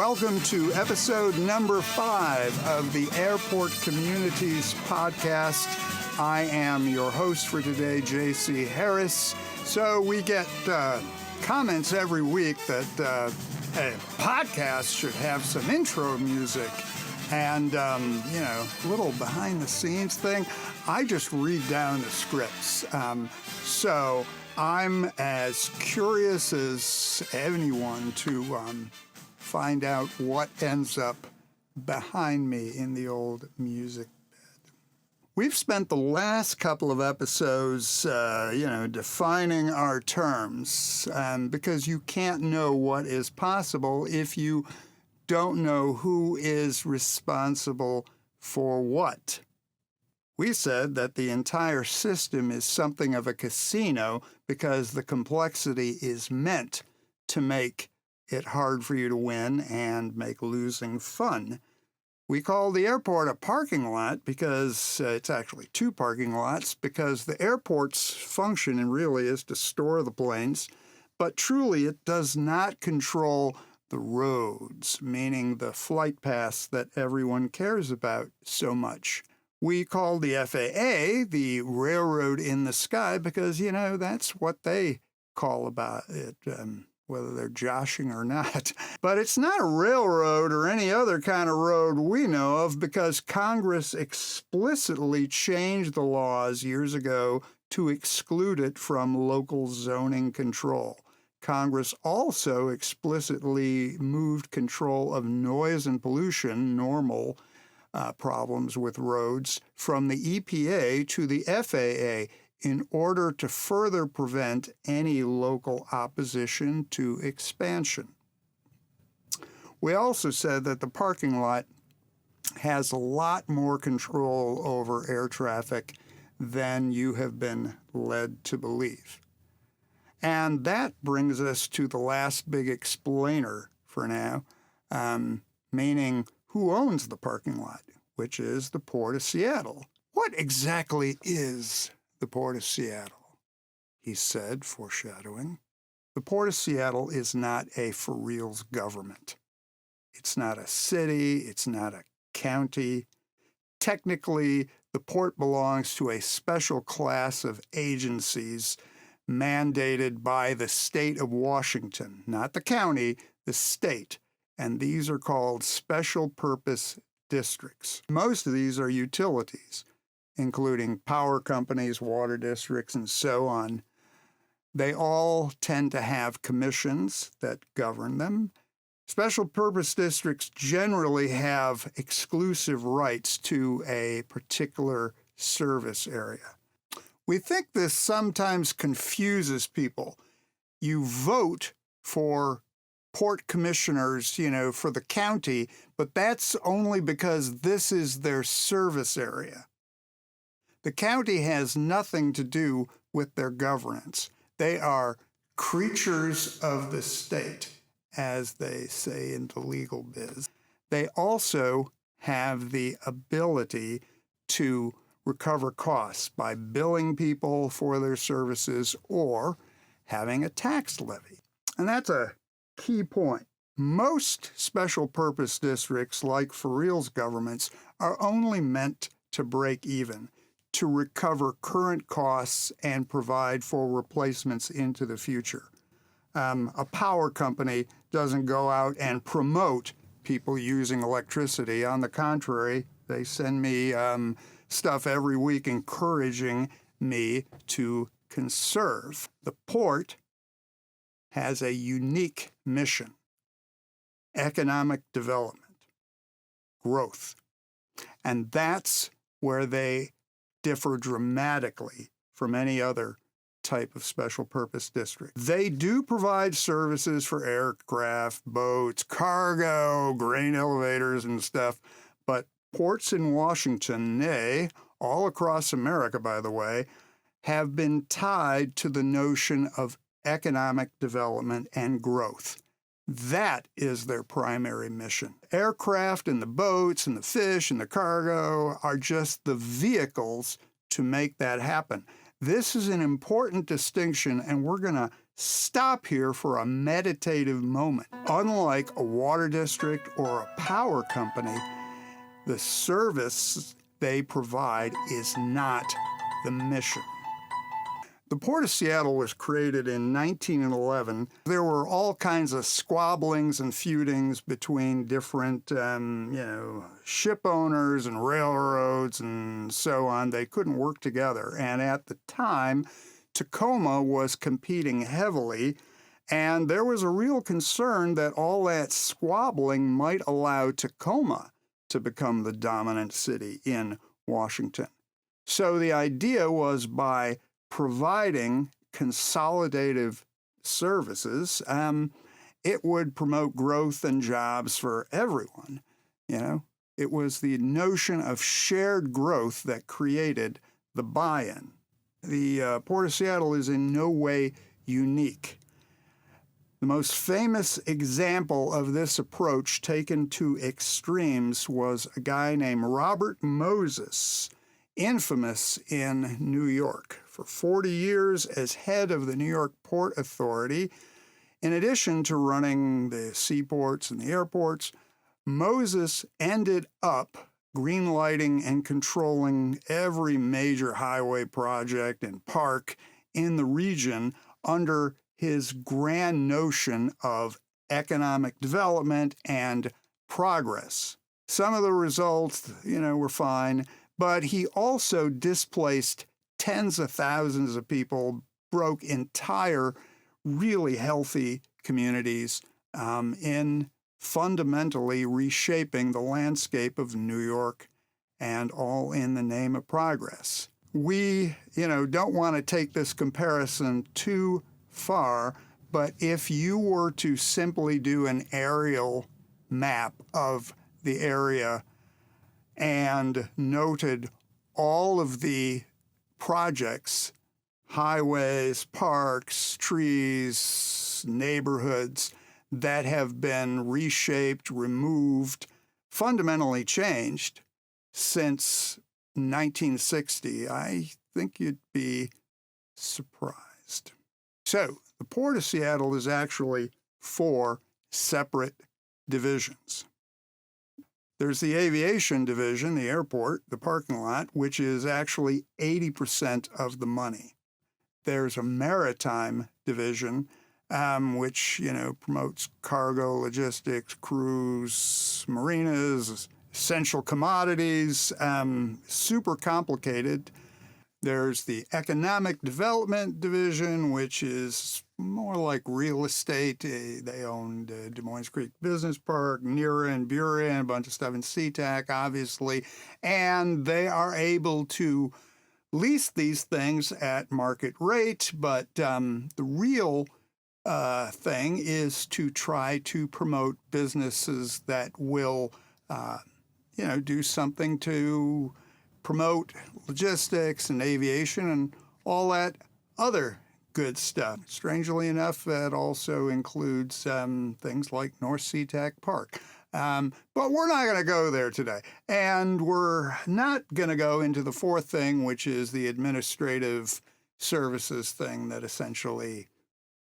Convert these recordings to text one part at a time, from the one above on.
Welcome to episode number 5 of the Airport Communities podcast. I am your host for today, J.C. Harris. So we get comments every week that a podcast should have some intro music and, a little behind-the-scenes thing. I just read down the scripts. So I'm as curious as anyone to find out what ends up behind me in the old music bed. We've spent the last couple of episodes, defining our terms, because you can't know what is possible if you don't know who is responsible for what. We said that the entire system is something of a casino because the complexity is meant to make it hard for you to win and make losing fun. We call the airport a parking lot because it's actually 2 parking lots, because the airport's function really is to store the planes, but truly it does not control the roads, meaning the flight paths that everyone cares about so much. We call the FAA the railroad in the sky because, that's what they call about it, whether they're joshing or not. But it's not a railroad or any other kind of road we know of because Congress explicitly changed the laws years ago to exclude it from local zoning control. Congress also explicitly moved control of noise and pollution, normal problems with roads, from the EPA to the FAA in order to further prevent any local opposition to expansion. We also said that the parking lot has a lot more control over air traffic than you have been led to believe. And that brings us to the last big explainer for now, meaning who owns the parking lot, which is the Port of Seattle. What exactly is the Port of Seattle? He said, foreshadowing. The Port of Seattle is not a for-reals government. It's not a city. It's not a county. Technically, the port belongs to a special class of agencies mandated by the state of Washington, not the county, the state. And these are called special purpose districts. Most of these are utilities, including power companies, water districts, and so on. They all tend to have commissions that govern them. Special purpose districts generally have exclusive rights to a particular service area. We think this sometimes confuses people. You vote for port commissioners, for the county, but that's only because this is their service area. The county has nothing to do with their governance. They are creatures of the state, as they say in the legal biz. They also have the ability to recover costs by billing people for their services or having a tax levy. And that's a key point. Most special purpose districts, like for-reals governments, are only meant to break even, to recover current costs and provide for replacements into the future. A power company doesn't go out and promote people using electricity. On the contrary, they send me stuff every week encouraging me to conserve. The port has a unique mission: economic development, growth. And that's where they differ dramatically from any other type of special purpose district. They do provide services for aircraft, boats, cargo, grain elevators and stuff, but ports in Washington, nay, all across America, by the way, have been tied to the notion of economic development and growth. That is their primary mission. Aircraft and the boats and the fish and the cargo are just the vehicles to make that happen. This is an important distinction, and we're going to stop here for a meditative moment. Unlike a water district or a power company, the service they provide is not the mission. The Port of Seattle was created in 1911. There were all kinds of squabblings and feudings between different, ship owners and railroads and so on. They couldn't work together. And at the time, Tacoma was competing heavily, and there was a real concern that all that squabbling might allow Tacoma to become the dominant city in Washington. So the idea was, by providing consolidative services, it would promote growth and jobs for everyone. It was the notion of shared growth that created the buy-in. The Port of Seattle is in no way unique. The most famous example of this approach taken to extremes was a guy named Robert Moses, infamous in New York. For 40 years as head of the New York Port Authority, in addition to running the seaports and the airports, Moses ended up greenlighting and controlling every major highway project and park in the region under his grand notion of economic development and progress. Some of the results, were fine, but he also displaced tens of thousands of people, broke entire, really healthy communities in fundamentally reshaping the landscape of New York, and all in the name of progress. We, don't want to take this comparison too far, but if you were to simply do an aerial map of the area and noted all of the projects, highways, parks, trees, neighborhoods that have been reshaped, removed, fundamentally changed since 1960, I think you'd be surprised. So, the Port of Seattle is actually 4 separate divisions. There's the aviation division, the airport, the parking lot, which is actually 80% of the money. There's a maritime division, which, promotes cargo, logistics, cruise, marinas, essential commodities, super complicated. There's the economic development division, which is more like real estate. They owned Des Moines Creek Business Park, Nera and Buren, a bunch of stuff in Sea-Tac, obviously. And they are able to lease these things at market rate, but the real thing is to try to promote businesses that will, do something to promote logistics and aviation and all that other good stuff. Strangely enough, that also includes things like North Sea-Tac Park. But we're not going to go there today. And we're not going to go into the fourth thing, which is the administrative services thing that essentially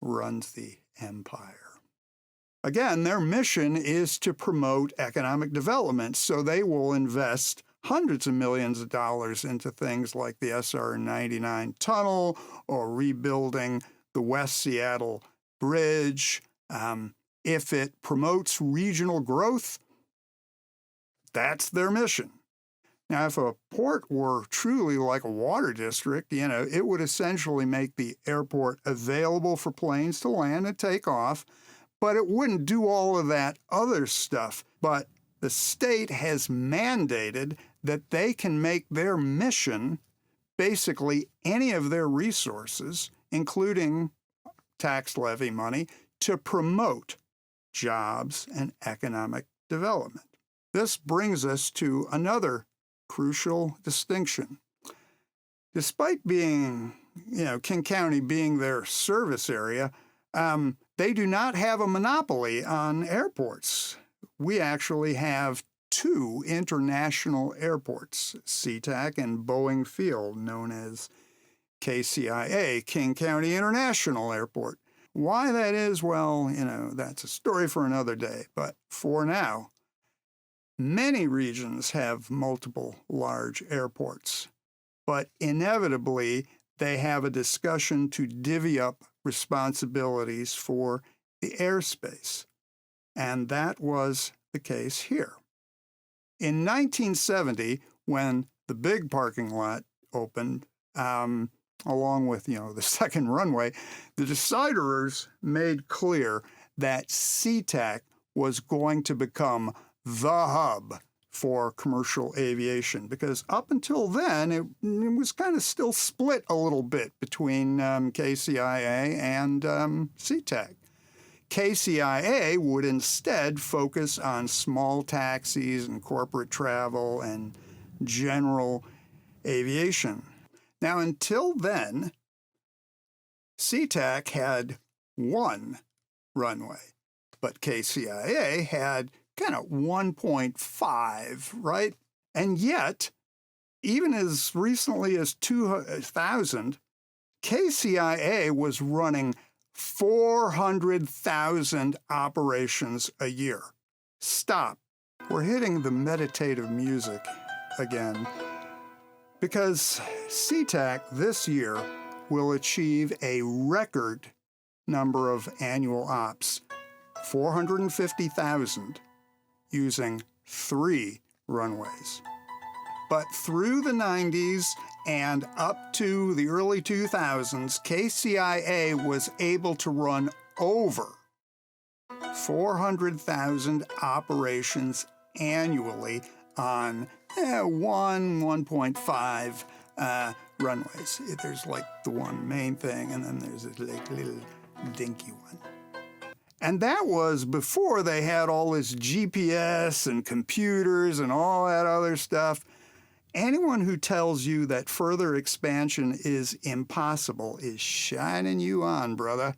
runs the empire. Again, their mission is to promote economic development, so they will invest hundreds of millions of dollars into things like the SR 99 tunnel or rebuilding the West Seattle Bridge. If it promotes regional growth, that's their mission. Now, if a port were truly like a water district, it would essentially make the airport available for planes to land and take off, but it wouldn't do all of that other stuff. But the state has mandated that they can make their mission basically any of their resources, including tax levy money, to promote jobs and economic development. This brings us to another crucial distinction. Despite being, King County being their service area, they do not have a monopoly on airports. We actually have 2 international airports, Sea-Tac and Boeing Field, known as KCIA, King County International Airport. Why that is, well, that's a story for another day. But for now, many regions have multiple large airports, but inevitably they have a discussion to divvy up responsibilities for the airspace. And that was the case here. In 1970, when the big parking lot opened, along with, the second runway, the deciders made clear that Sea-Tac was going to become the hub for commercial aviation, because up until then, it was kind of still split a little bit between KCIA and Sea-Tac. KCIA would instead focus on small taxis and corporate travel and general aviation. Now, until then, Sea-Tac had one runway, but KCIA had kind of 1.5, right? And yet, even as recently as 2000, KCIA was running 400,000 operations a year. Stop. We're hitting the meditative music again, because Sea-Tac this year will achieve a record number of annual ops, 450,000, using 3 runways. But through the 90s and up to the early 2000s, KCIA was able to run over 400,000 operations annually on 1.5 runways. There's like the one main thing, and then there's a little dinky one. And that was before they had all this GPS and computers and all that other stuff. Anyone who tells you that further expansion is impossible is shining you on, brother,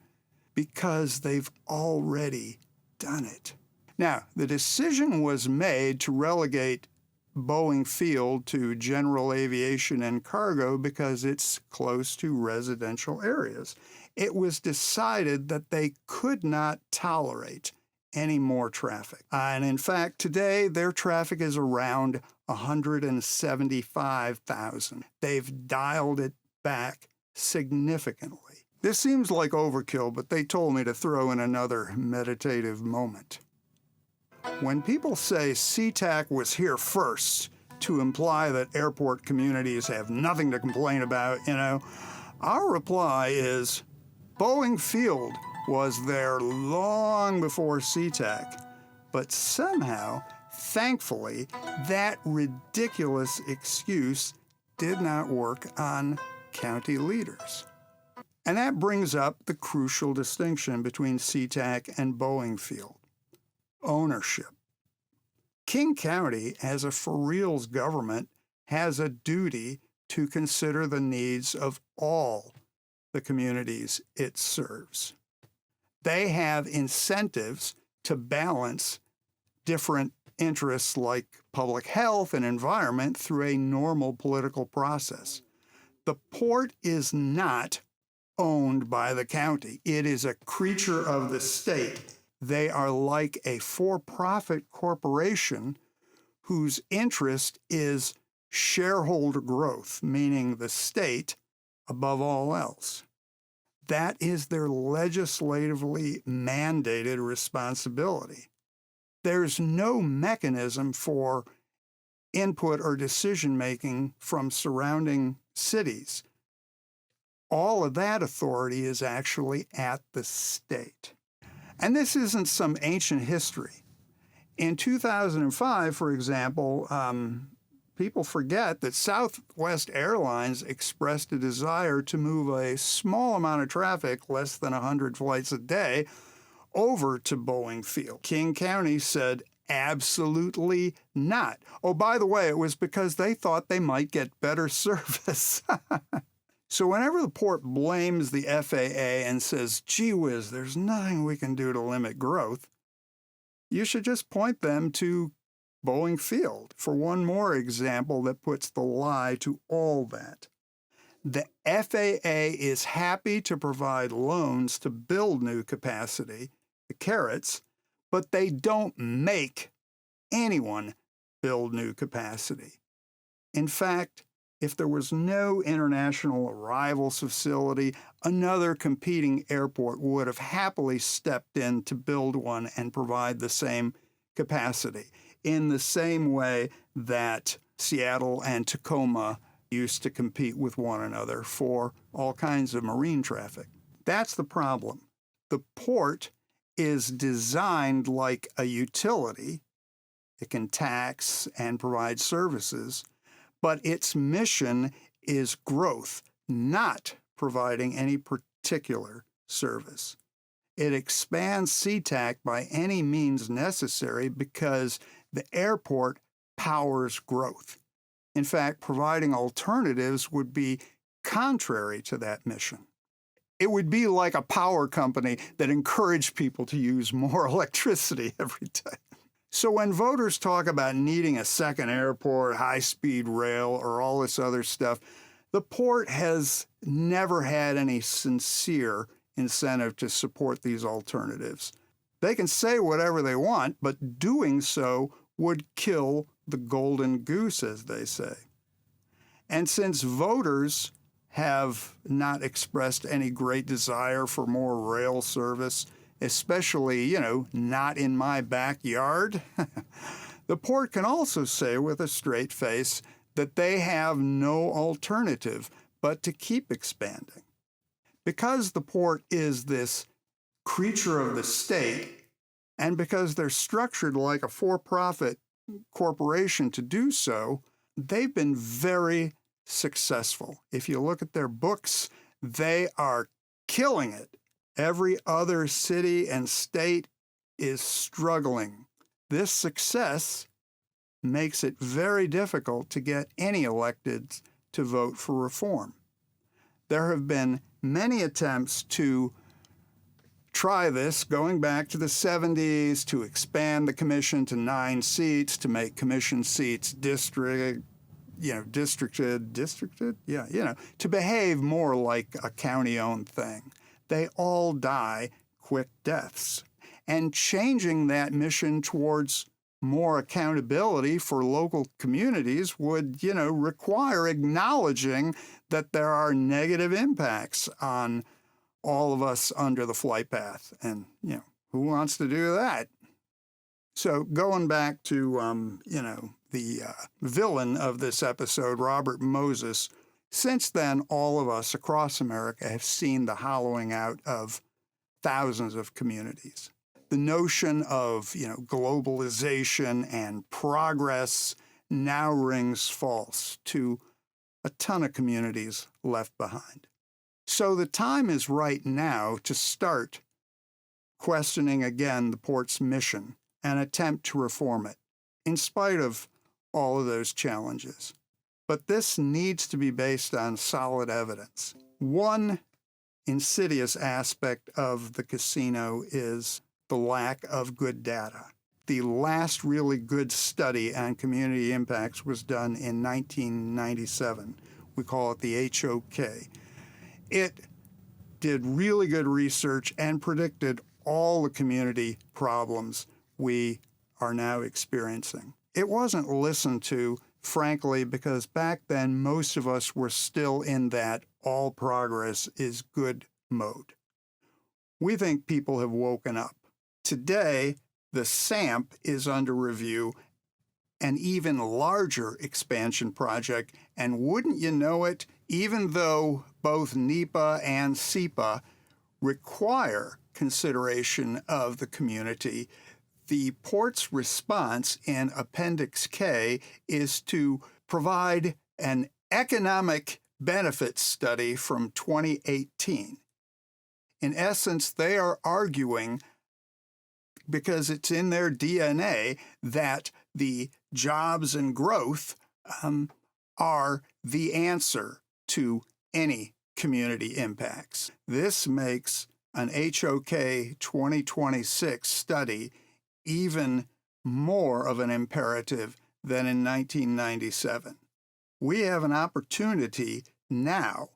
because they've already done it. Now, the decision was made to relegate Boeing Field to general aviation and cargo because it's close to residential areas. It was decided that they could not tolerate any more traffic. And in fact, today their traffic is around 175,000. They've dialed it back significantly. This seems like overkill, but they told me to throw in another meditative moment. When people say Sea-Tac was here first to imply that airport communities have nothing to complain about, our reply is Boeing Field was there long before Sea-Tac, but somehow, thankfully, that ridiculous excuse did not work on county leaders. And that brings up the crucial distinction between Sea-Tac and Boeing Field: ownership. King County, as a for-reals government, has a duty to consider the needs of all the communities it serves. They have incentives to balance different interests like public health and environment through a normal political process. The port is not owned by the county. It is a creature of the state. They are like a for-profit corporation whose interest is shareholder growth, meaning the state above all else. That is their legislatively mandated responsibility. There's no mechanism for input or decision-making from surrounding cities. All of that authority is actually at the state. And this isn't some ancient history. In 2005, for example, people forget that Southwest Airlines expressed a desire to move a small amount of traffic, less than 100 flights a day, over to Boeing Field. King County said absolutely not. Oh, by the way, it was because they thought they might get better service. So whenever the port blames the FAA and says, gee whiz, there's nothing we can do to limit growth, you should just point them to Boeing Field for one more example that puts the lie to all that. The FAA is happy to provide loans to build new capacity, the carrots, but they don't make anyone build new capacity. In fact, if there was no international arrivals facility, another competing airport would have happily stepped in to build one and provide the same capacity, in the same way that Seattle and Tacoma used to compete with one another for all kinds of marine traffic. That's the problem. The port is designed like a utility. It can tax and provide services, but its mission is growth, not providing any particular service. It expands Sea-Tac by any means necessary because the airport powers growth. In fact, providing alternatives would be contrary to that mission. It would be like a power company that encouraged people to use more electricity every day. So when voters talk about needing a second airport, high-speed rail, or all this other stuff, the port has never had any sincere incentive to support these alternatives. They can say whatever they want, but doing so would kill the golden goose, as they say. And since voters have not expressed any great desire for more rail service, especially, not in my backyard, the port can also say with a straight face that they have no alternative but to keep expanding. Because the port is this creature of the state, and because they're structured like a for-profit corporation to do so, they've been very successful. If you look at their books, they are killing it. Every other city and state is struggling. This success makes it very difficult to get any electeds to vote for reform. There have been many attempts to try this, going back to the 70s, to expand the commission to 9 seats, to make commission seats districted, to behave more like a county-owned thing. They all die quick deaths. And changing that mission towards more accountability for local communities would, require acknowledging that there are negative impacts on all of us under the flight path. And, who wants to do that? So going back to, the villain of this episode, Robert Moses, since then, all of us across America have seen the hollowing out of thousands of communities. The notion of, globalization and progress now rings false to a ton of communities left behind. So the time is right now to start questioning again the port's mission and attempt to reform it, in spite of all of those challenges. But this needs to be based on solid evidence. One insidious aspect of the casino is the lack of good data. The last really good study on community impacts was done in 1997. We call it the HOK. It did really good research and predicted all the community problems we are now experiencing. It wasn't listened to, frankly, because back then most of us were still in that all progress is good mode. We think people have woken up. Today, the SAMP is under review, an even larger expansion project, and wouldn't you know it, even though both NEPA and SEPA require consideration of the community, the port's response in Appendix K is to provide an economic benefits study from 2018. In essence, they are arguing, because it's in their DNA, that the jobs and growth are the answer to any community impacts. This makes an HOK 2026 study even more of an imperative than in 1997. We have an opportunity now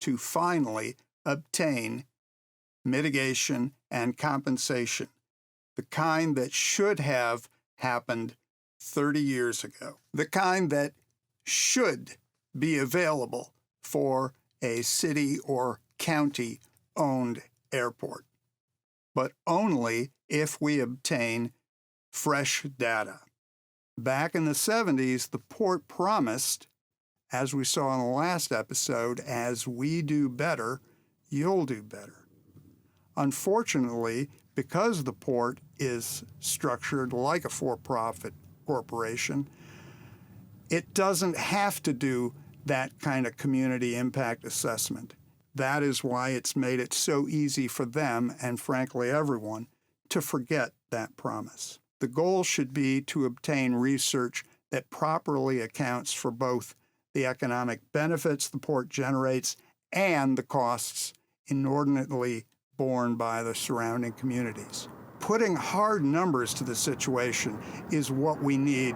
to finally obtain mitigation and compensation, the kind that should have happened 30 years ago, the kind that should be available for a city or county-owned airport, but only if we obtain fresh data. Back in the 70s, the port promised, as we saw in the last episode, as we do better, you'll do better. Unfortunately, because the port is structured like a for-profit corporation, it doesn't have to do that kind of community impact assessment. That is why it's made it so easy for them, and frankly everyone, to forget that promise. The goal should be to obtain research that properly accounts for both the economic benefits the port generates and the costs inordinately borne by the surrounding communities. Putting hard numbers to the situation is what we need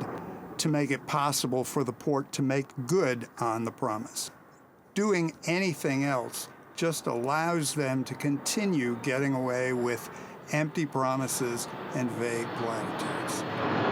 to make it possible for the port to make good on the promise. Doing anything else just allows them to continue getting away with empty promises and vague platitudes.